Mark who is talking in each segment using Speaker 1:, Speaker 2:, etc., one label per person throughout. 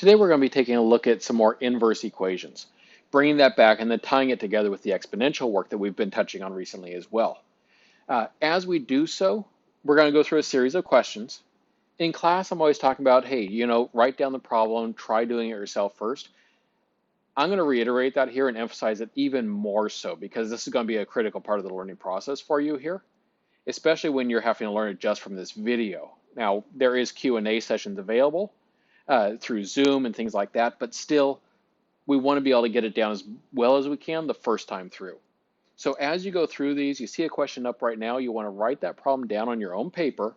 Speaker 1: Today we're going to be taking a look at some more inverse equations, bringing that back and then tying it together with the exponential work that we've been touching on recently as well. As we do so, we're going to go through a series of questions. In class, I'm always talking about, hey, write down the problem, try doing it yourself first. I'm going to reiterate that here and emphasize it even more so because this is going to be a critical part of the learning process for you here, especially when you're having to learn it just from this video. Now, there is Q&A sessions available through Zoom and things like that, but still, we want to be able to get it down as well as we can the first time through. So as you go through these, you see a question up right now, you want to write that problem down on your own paper,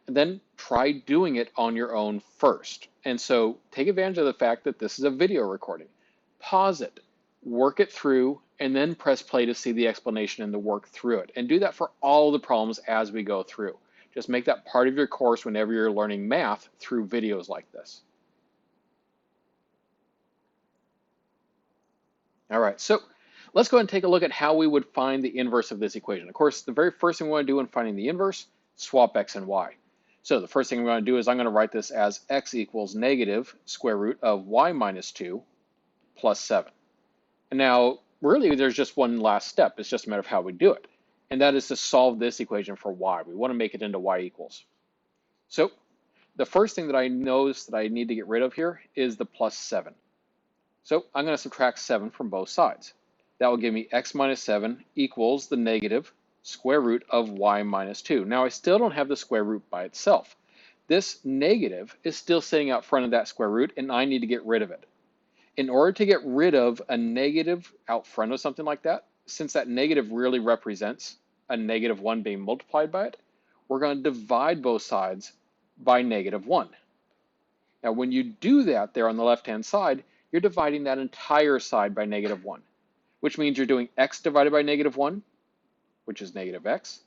Speaker 1: and then try doing it on your own first. And so take advantage of the fact that this is a video recording. Pause it, work it through, and then press play to see the explanation and to work through it. And do that for all the problems as we go through. Just make that part of your course whenever you're learning math through videos like this. All right, so let's go ahead and take a look at how we would find the inverse of this equation. Of course, the very first thing we want to do in finding the inverse, swap x and y. So the first thing I'm going to do is I'm going to write this as x equals negative square root of y minus 2 plus 7. And now, really, there's just one last step. It's just a matter of how we do it. And that is to solve this equation for y. We want to make it into y equals. So the first thing that I notice that I need to get rid of here is the plus 7. So I'm going to subtract 7 from both sides. That will give me x minus 7 equals the negative square root of y minus 2. Now, I still don't have the square root by itself. This negative is still sitting out front of that square root, and I need to get rid of it. In order to get rid of a negative out front of something like that, since that negative really represents a negative 1 being multiplied by it, we're going to divide both sides by negative 1. Now, when you do that there on the left-hand side, you're dividing that entire side by negative 1, which means you're doing x divided by negative 1, which is negative x,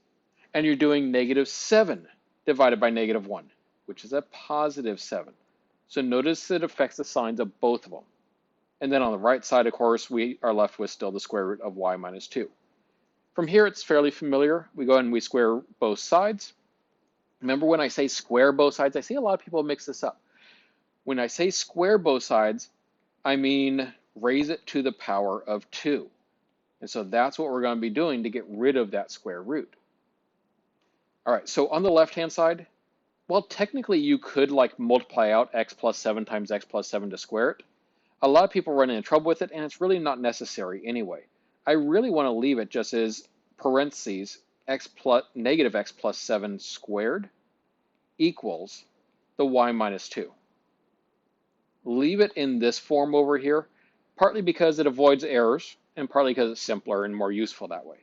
Speaker 1: and you're doing negative 7 divided by negative 1, which is a positive 7. So notice it affects the signs of both of them. And then on the right side, of course, we are left with still the square root of y minus 2. From here, it's fairly familiar. We go ahead and we square both sides. Remember, when I say square both sides, I see a lot of people mix this up. When I say square both sides, I mean raise it to the power of 2. And so that's what we're going to be doing to get rid of that square root. All right, so on the left-hand side, well, technically you could like multiply out x plus 7 times x plus 7 to square it. A lot of people run into trouble with it, and it's really not necessary anyway. I really want to leave it just as parentheses negative x plus 7 squared equals the y minus 2. Leave it in this form over here, partly because it avoids errors, and partly because it's simpler and more useful that way.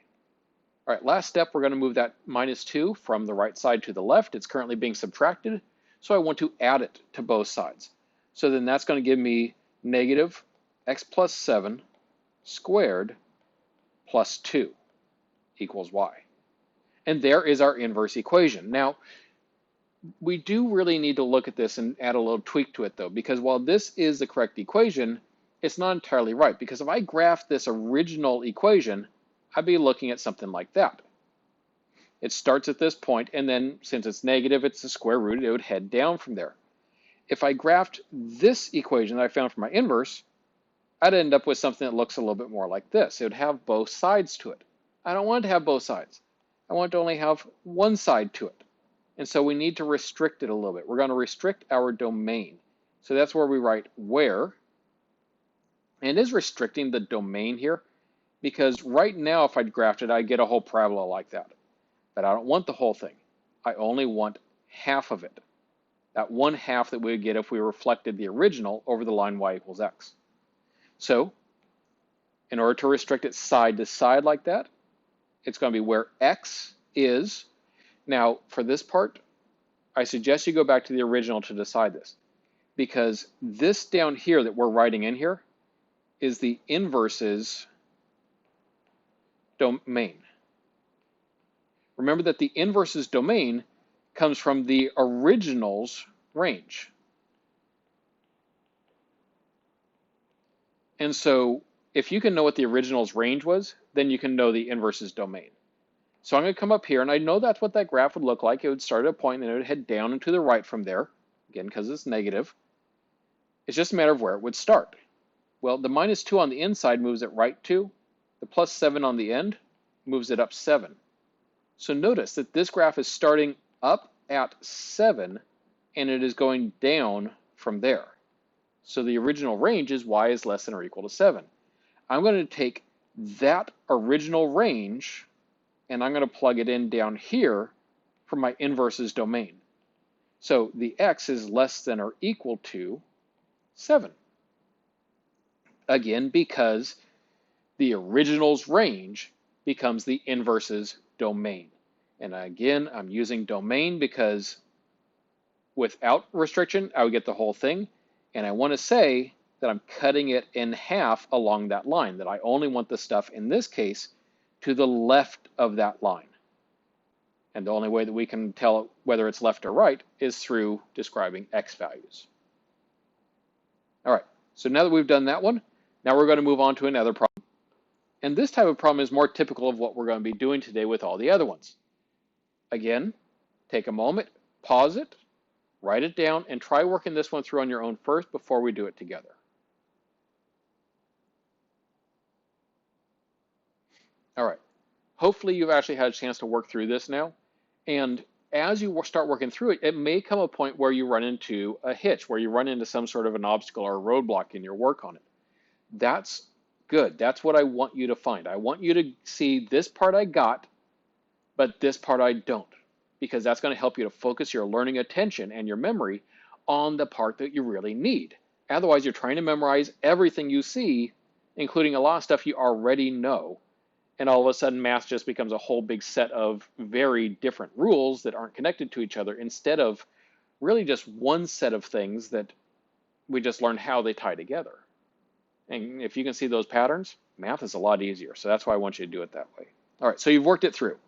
Speaker 1: All right, last step, we're going to move that minus 2 from the right side to the left. It's currently being subtracted, so I want to add it to both sides. So then that's going to give me negative x plus 7 squared plus 2 equals y. And there is our inverse equation. Now, we do really need to look at this and add a little tweak to it, though, because while this is the correct equation, it's not entirely right. Because if I graph this original equation, I'd be looking at something like that. It starts at this point, and then since it's negative, it's the square root, it would head down from there. If I graphed this equation that I found for my inverse, I'd end up with something that looks a little bit more like this. It would have both sides to it. I don't want it to have both sides. I want it to only have one side to it. And so we need to restrict it a little bit. We're going to restrict our domain. So that's where we write where. And it is restricting the domain here because right now if I'd graphed it, I'd get a whole parabola like that. But I don't want the whole thing. I only want half of it. That 1/2 that we would get if we reflected the original over the line y equals x. So in order to restrict it side to side like that, it's going to be where x is. Now, for this part, I suggest you go back to the original to decide this, because this down here that we're writing in here is the inverse's domain. Remember that the inverse's domain comes from the original's range. And so if you can know what the original's range was, then you can know the inverse's domain. So I'm going to come up here, and I know that's what that graph would look like. It would start at a point, and it would head down and to the right from there, again, because it's negative. It's just a matter of where it would start. Well, the minus 2 on the inside moves it right 2. The plus 7 on the end moves it up 7. So notice that this graph is starting up at 7, and it is going down from there. So the original range is y is less than or equal to 7. I'm going to take that original range, and I'm going to plug it in down here for my inverses domain. So the x is less than or equal to 7. Again, because the original's range becomes the inverse's domain. And again, I'm using domain because without restriction, I would get the whole thing. And I want to say that I'm cutting it in half along that line, that I only want the stuff, in this case, to the left of that line. And the only way that we can tell whether it's left or right is through describing x values. All right, so now that we've done that one, now we're going to move on to another problem. And this type of problem is more typical of what we're going to be doing today with all the other ones. Again, take a moment, pause it, write it down, and try working this one through on your own first before we do it together. All right, hopefully you've actually had a chance to work through this now. And as you start working through it, it may come a point where you run into a hitch, where you run into some sort of an obstacle or a roadblock in your work on it. That's good. That's what I want you to find. I want you to see this part I got, but this part I don't, because that's going to help you to focus your learning attention and your memory on the part that you really need. Otherwise, you're trying to memorize everything you see, including a lot of stuff you already know, and all of a sudden math just becomes a whole big set of very different rules that aren't connected to each other, instead of really just one set of things that we just learn how they tie together. And if you can see those patterns, math is a lot easier. So that's why I want you to do it that way. All right, so you've worked it through.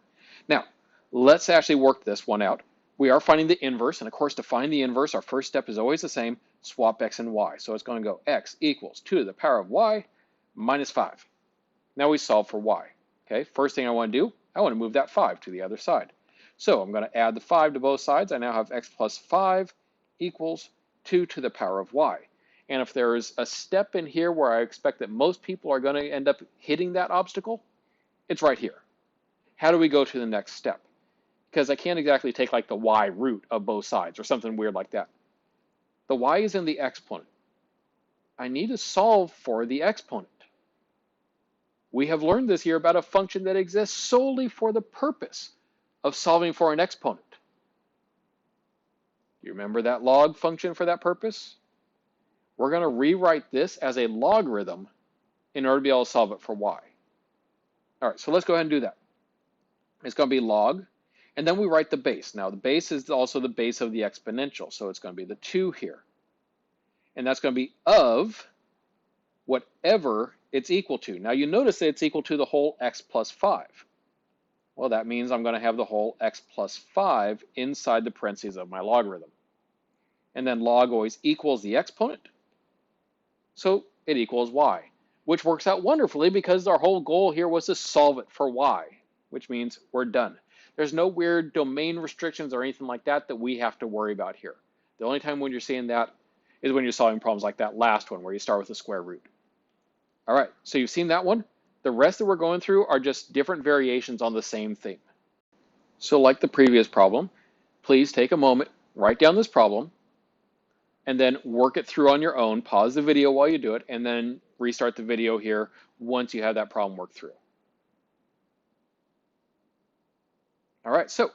Speaker 1: Now, let's actually work this one out. We are finding the inverse, and of course, to find the inverse, our first step is always the same, swap x and y. So it's going to go x equals 2 to the power of y minus 5. Now we solve for y. Okay, first thing I want to do, I want to move that 5 to the other side. So I'm going to add the 5 to both sides. I now have x plus 5 equals 2 to the power of y. And if there is a step in here where I expect that most people are going to end up hitting that obstacle, it's right here. How do we go to the next step? Because I can't exactly take like the y root of both sides or something weird like that. The y is in the exponent. I need to solve for the exponent. We have learned this year about a function that exists solely for the purpose of solving for an exponent. You remember that log function for that purpose? We're going to rewrite this as a logarithm in order to be able to solve it for y. All right, so let's go ahead and do that. It's going to be log, and then we write the base. Now, the base is also the base of the exponential, so it's going to be the 2 here. And that's going to be of whatever it's equal to. Now, you notice that it's equal to the whole x plus 5. Well, that means I'm going to have the whole x plus 5 inside the parentheses of my logarithm. And then log always equals the exponent, so it equals y, which works out wonderfully because our whole goal here was to solve it for y, which means we're done. There's no weird domain restrictions or anything like that that we have to worry about here. The only time when you're seeing that is when you're solving problems like that last one where you start with the square root. All right, so you've seen that one. The rest that we're going through are just different variations on the same theme. So like the previous problem, please take a moment, write down this problem, and then work it through on your own. Pause the video while you do it, and then restart the video here once you have that problem worked through. All right, so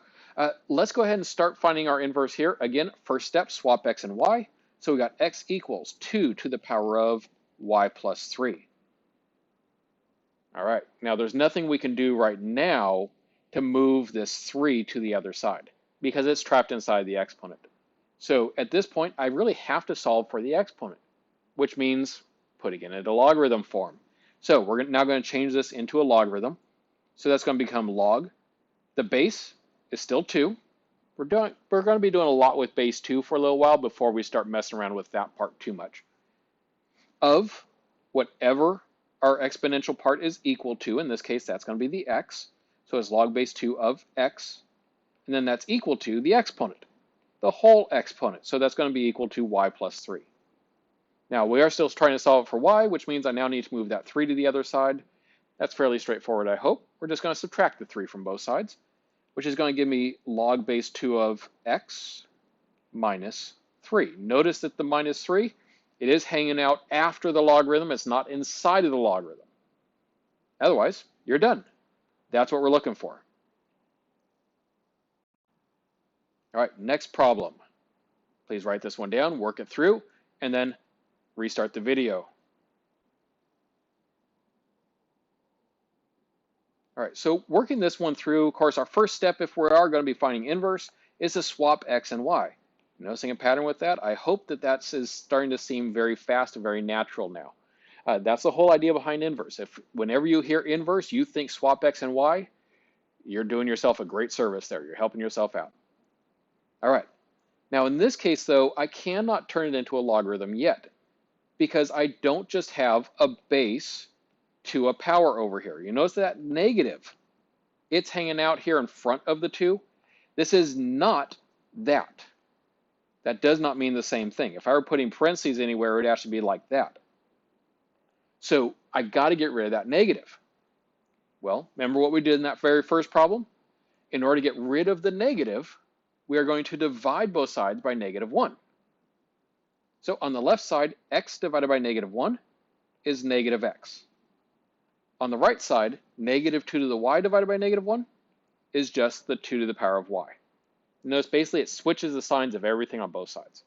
Speaker 1: let's go ahead and start finding our inverse here. Again, first step, swap x and y. So we got x equals 2 to the power of y plus 3. All right, now there's nothing we can do right now to move this 3 to the other side because it's trapped inside the exponent. So at this point, I really have to solve for the exponent, which means putting it into logarithm form. So we're now going to change this into a logarithm. So that's going to become log. The base is still 2. We're going to be doing a lot with base 2 for a little while before we start messing around with that part too much. Of whatever our exponential part is equal to, in this case, that's going to be the x. So it's log base 2 of x. And then that's equal to the exponent, the whole exponent. So that's going to be equal to y plus 3. Now, we are still trying to solve it for y, which means I now need to move that 3 to the other side. That's fairly straightforward, I hope. We're just going to subtract the 3 from both sides, which is going to give me log base 2 of x minus 3. Notice that the minus 3, it is hanging out after the logarithm. It's not inside of the logarithm. Otherwise, you're done. That's what we're looking for. All right, next problem. Please write this one down, work it through, and then restart the video. All right, so working this one through, of course, our first step, if we are going to be finding inverse, is to swap x and y. Noticing a pattern with that? I hope that that's starting to seem very fast and very natural now. That's the whole idea behind inverse. If whenever you hear inverse, you think swap x and y, you're doing yourself a great service there. You're helping yourself out. All right. Now, in this case, though, I cannot turn it into a logarithm yet because I don't just have a base to a power over here. You notice that negative, it's hanging out here in front of the 2. This is not that. That does not mean the same thing. If I were putting parentheses anywhere, it would actually be like that. So I got to get rid of that negative. Well, remember what we did in that very first problem? In order to get rid of the negative, we are going to divide both sides by -1. So on the left side, x divided by -1 is negative x. On the right side, -2 to the y divided by -1 is just the 2 to the power of y. Notice basically it switches the signs of everything on both sides.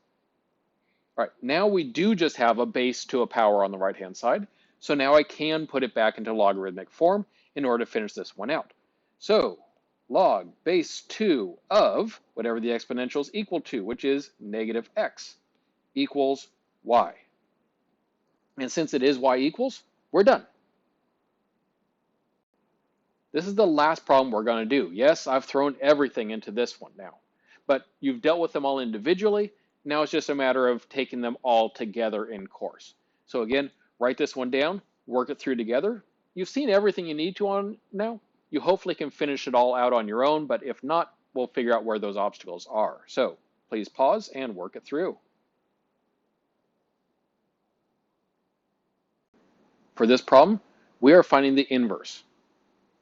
Speaker 1: All right, now we do just have a base to a power on the right-hand side. So now I can put it back into logarithmic form in order to finish this one out. So log base 2 of whatever the exponential is equal to, which is -x, equals y. And since it is y equals, we're done. This is the last problem we're going to do. Yes, I've thrown everything into this one now, but you've dealt with them all individually. Now it's just a matter of taking them all together in course. So again, write this one down, work it through together. You've seen everything you need to on now. You hopefully can finish it all out on your own, but if not, we'll figure out where those obstacles are. So please pause and work it through. For this problem, we are finding the inverse.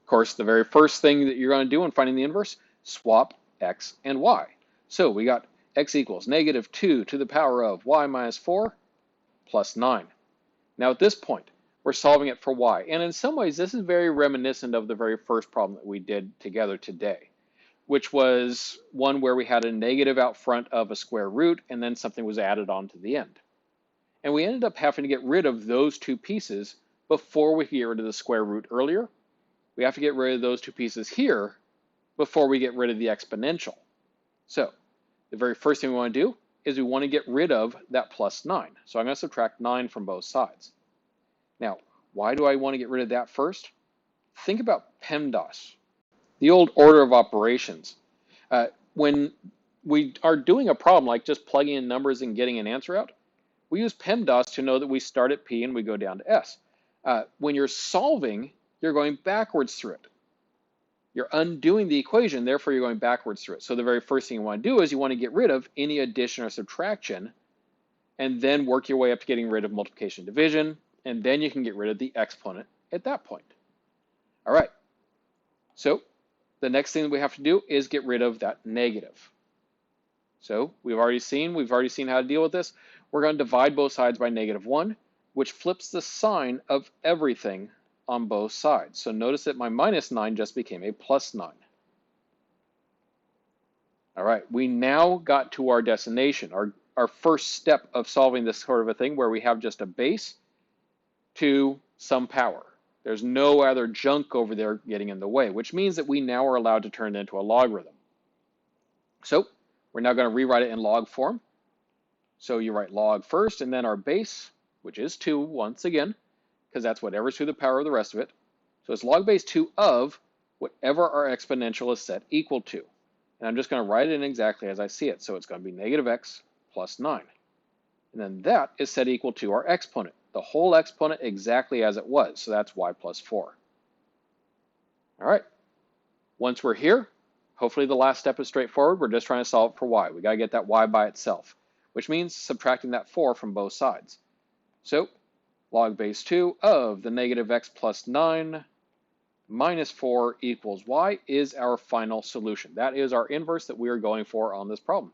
Speaker 1: Of course, the very first thing that you're going to do in finding the inverse, swap x and y. So we got x equals -2 to the power of y minus 4 plus 9. Now at this point, we're solving it for y. And in some ways, this is very reminiscent of the very first problem that we did together today, which was one where we had a negative out front of a square root and then something was added on to the end. And we ended up having to get rid of those two pieces before we could get rid of the square root earlier. We have to get rid of those two pieces here before we get rid of the exponential. So the very first thing we want to do is we want to get rid of that plus 9. So I'm going to subtract 9 from both sides. Now, why do I want to get rid of that first? Think about Pemdas, the old order of operations. When we are doing a problem like just plugging in numbers and getting an answer out, we use Pemdas to know that we start at P and we go down to S. When you're solving, you're going backwards through it. You're undoing the equation, therefore you're going backwards through it. So the very first thing you want to do is you want to get rid of any addition or subtraction and then work your way up to getting rid of multiplication and division, and then you can get rid of the exponent at that point. All right, so the next thing that we have to do is get rid of that negative. So we've already seen how to deal with this. We're going to divide both sides by -1, which flips the sign of everything on both sides. So notice that my -9 just became a +9. All right, we now got to our destination, our first step of solving this sort of a thing where we have just a base to some power. There's no other junk over there getting in the way, which means that we now are allowed to turn it into a logarithm. So we're now going to rewrite it in log form. So you write log first and then our base, which is 2 once again, because that's whatever's to the power of the rest of it. So it's log base 2 of whatever our exponential is set equal to. And I'm just going to write it in exactly as I see it. So it's going to be -x plus 9. And then that is set equal to our exponent, the whole exponent exactly as it was. So that's y plus 4. All right. Once we're here, hopefully the last step is straightforward. We're just trying to solve it for y. We got to get that y by itself, which means subtracting that 4 from both sides. So log base 2 of the negative x plus 9 minus 4 equals y is our final solution. That is our inverse that we are going for on this problem.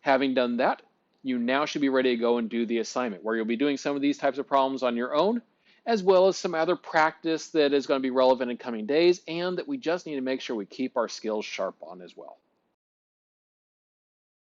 Speaker 1: Having done that, you now should be ready to go and do the assignment, where you'll be doing some of these types of problems on your own, as well as some other practice that is going to be relevant in coming days, and that we just need to make sure we keep our skills sharp on as well.